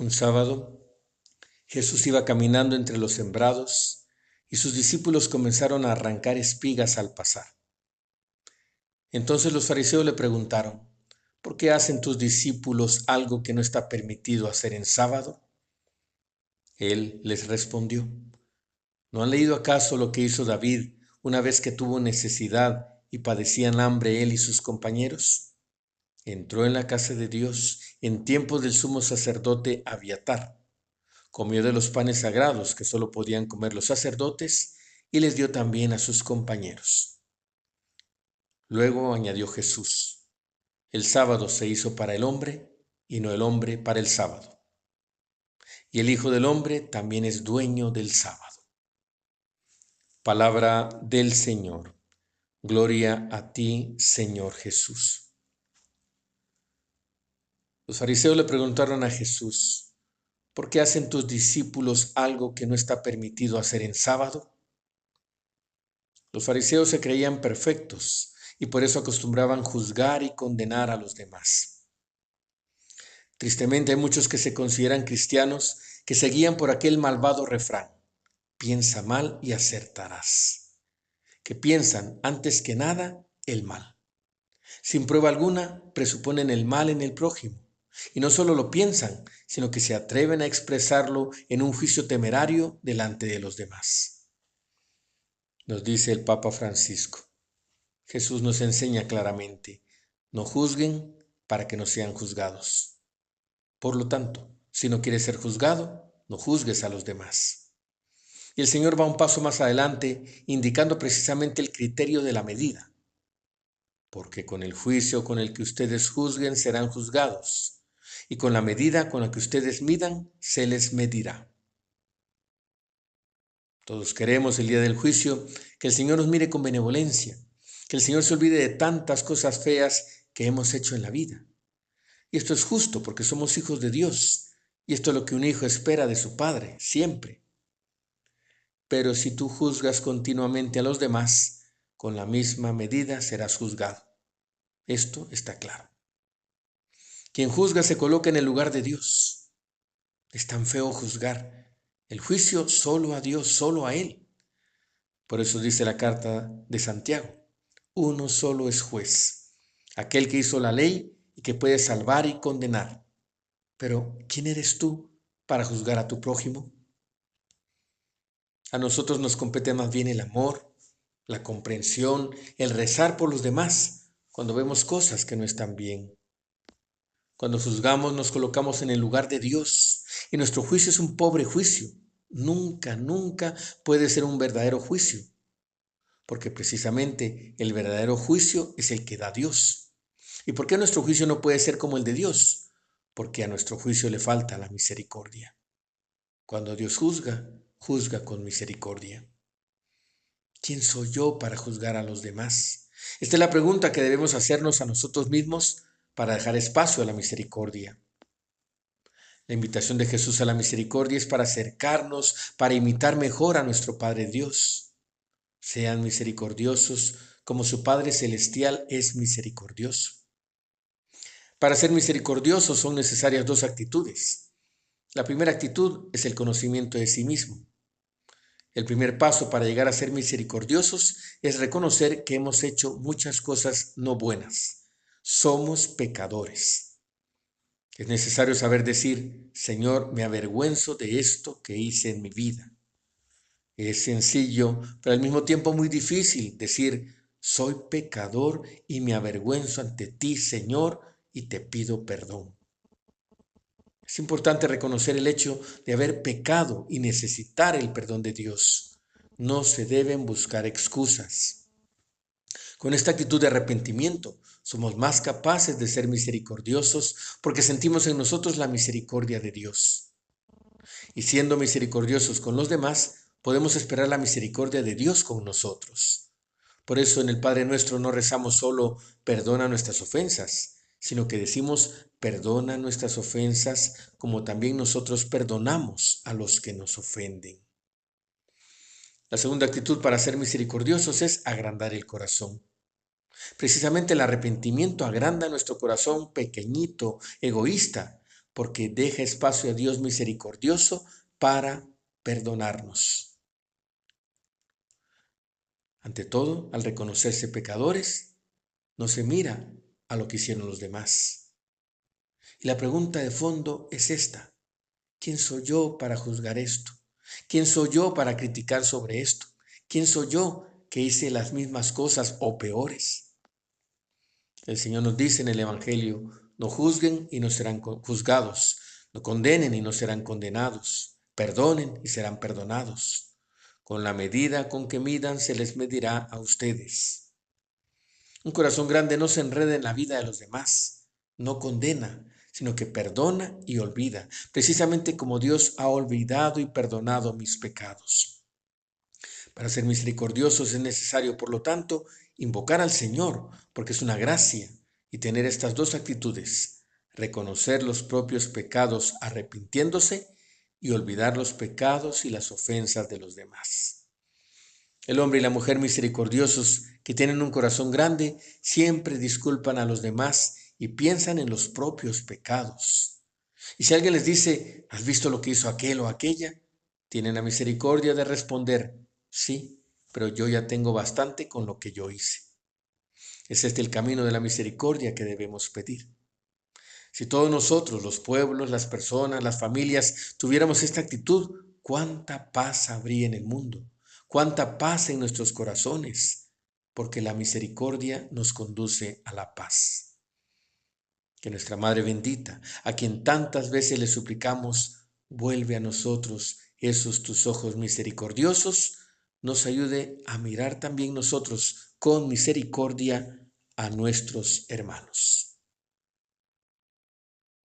Un sábado, Jesús iba caminando entre los sembrados y sus discípulos comenzaron a arrancar espigas al pasar. Entonces los fariseos le preguntaron: ¿por qué hacen tus discípulos algo que no está permitido hacer en sábado? Él les respondió: ¿no han leído acaso lo que hizo David una vez que tuvo necesidad y padecían hambre él y sus compañeros? Entró en la casa de Dios en tiempos del sumo sacerdote Abiatar. Comió de los panes sagrados que solo podían comer los sacerdotes y les dio también a sus compañeros. Luego añadió Jesús: el sábado se hizo para el hombre y no el hombre para el sábado. Y el Hijo del Hombre también es dueño del sábado. Palabra del Señor. Gloria a ti, Señor Jesús. Los fariseos le preguntaron a Jesús: ¿por qué hacen tus discípulos algo que no está permitido hacer en sábado? Los fariseos se creían perfectos y por eso acostumbraban juzgar y condenar a los demás. Tristemente hay muchos que se consideran cristianos que se guían por aquel malvado refrán: piensa mal y acertarás, que piensan antes que nada el mal. Sin prueba alguna presuponen el mal en el prójimo, y no solo lo piensan, sino que se atreven a expresarlo en un juicio temerario delante de los demás. Nos dice el Papa Francisco. Jesús nos enseña claramente: no juzguen para que no sean juzgados. Por lo tanto, si no quieres ser juzgado, no juzgues a los demás. Y el Señor va un paso más adelante, indicando precisamente el criterio de la medida. Porque con el juicio con el que ustedes juzguen serán juzgados, y con la medida con la que ustedes midan se les medirá. Todos queremos el día del juicio que el Señor nos mire con benevolencia, que el Señor se olvide de tantas cosas feas que hemos hecho en la vida. Y esto es justo porque somos hijos de Dios, y esto es lo que un hijo espera de su padre, siempre. Pero si tú juzgas continuamente a los demás, con la misma medida serás juzgado. Esto está claro. Quien juzga se coloca en el lugar de Dios. Es tan feo juzgar. El juicio solo a Dios, solo a Él. Por eso dice la carta de Santiago: uno solo es juez, aquel que hizo la ley y que puede salvar y condenar. Pero, ¿quién eres tú para juzgar a tu prójimo? A nosotros nos compete más bien el amor, la comprensión, el rezar por los demás cuando vemos cosas que no están bien. Cuando juzgamos nos colocamos en el lugar de Dios y nuestro juicio es un pobre juicio. Nunca, nunca puede ser un verdadero juicio, porque precisamente el verdadero juicio es el que da Dios. ¿Y por qué nuestro juicio no puede ser como el de Dios? Porque a nuestro juicio le falta la misericordia. Cuando Dios juzga, juzga con misericordia. ¿Quién soy yo para juzgar a los demás? Esta es la pregunta que debemos hacernos a nosotros mismos para dejar espacio a la misericordia. La invitación de Jesús a la misericordia es para acercarnos, para imitar mejor a nuestro Padre Dios. Sean misericordiosos como su Padre Celestial es misericordioso. Para ser misericordiosos son necesarias dos actitudes. La primera actitud es el conocimiento de sí mismo. El primer paso para llegar a ser misericordiosos es reconocer que hemos hecho muchas cosas no buenas. Somos pecadores. Es necesario saber decir: Señor, me avergüenzo de esto que hice en mi vida. Es sencillo, pero al mismo tiempo muy difícil decir: soy pecador y me avergüenzo ante ti, Señor, y te pido perdón. Es importante reconocer el hecho de haber pecado y necesitar el perdón de Dios. No se deben buscar excusas. Con esta actitud de arrepentimiento, somos más capaces de ser misericordiosos porque sentimos en nosotros la misericordia de Dios. Y siendo misericordiosos con los demás, podemos esperar la misericordia de Dios con nosotros. Por eso en el Padre Nuestro no rezamos solo perdona nuestras ofensas, sino que decimos perdona nuestras ofensas como también nosotros perdonamos a los que nos ofenden. La segunda actitud para ser misericordiosos es agrandar el corazón. Precisamente el arrepentimiento agranda nuestro corazón pequeñito, egoísta, porque deja espacio a Dios misericordioso para perdonarnos. Ante todo, al reconocerse pecadores, no se mira a lo que hicieron los demás. Y la pregunta de fondo es esta: ¿quién soy yo para juzgar esto? ¿Quién soy yo para criticar sobre esto? ¿Quién soy yo que hice las mismas cosas o peores? El Señor nos dice en el Evangelio: no juzguen y no serán juzgados, no condenen y no serán condenados, perdonen y serán perdonados. Con la medida con que midan se les medirá a ustedes. Un corazón grande no se enreda en la vida de los demás, no condena, sino que perdona y olvida, precisamente como Dios ha olvidado y perdonado mis pecados. Para ser misericordiosos es necesario, por lo tanto, invocar al Señor, porque es una gracia, y tener estas dos actitudes: reconocer los propios pecados arrepintiéndose y olvidar los pecados y las ofensas de los demás. El hombre y la mujer misericordiosos que tienen un corazón grande siempre disculpan a los demás y piensan en los propios pecados. Y si alguien les dice: ¿has visto lo que hizo aquel o aquella?, tienen la misericordia de responder: sí, pero yo ya tengo bastante con lo que yo hice. Es este el camino de la misericordia que debemos pedir. Si todos nosotros, los pueblos, las personas, las familias, tuviéramos esta actitud, ¿cuánta paz habría en el mundo? ¿Cuánta paz en nuestros corazones? Porque la misericordia nos conduce a la paz. Que nuestra Madre bendita, a quien tantas veces le suplicamos: vuelve a nosotros esos tus ojos misericordiosos, nos ayude a mirar también nosotros con misericordia a nuestros hermanos.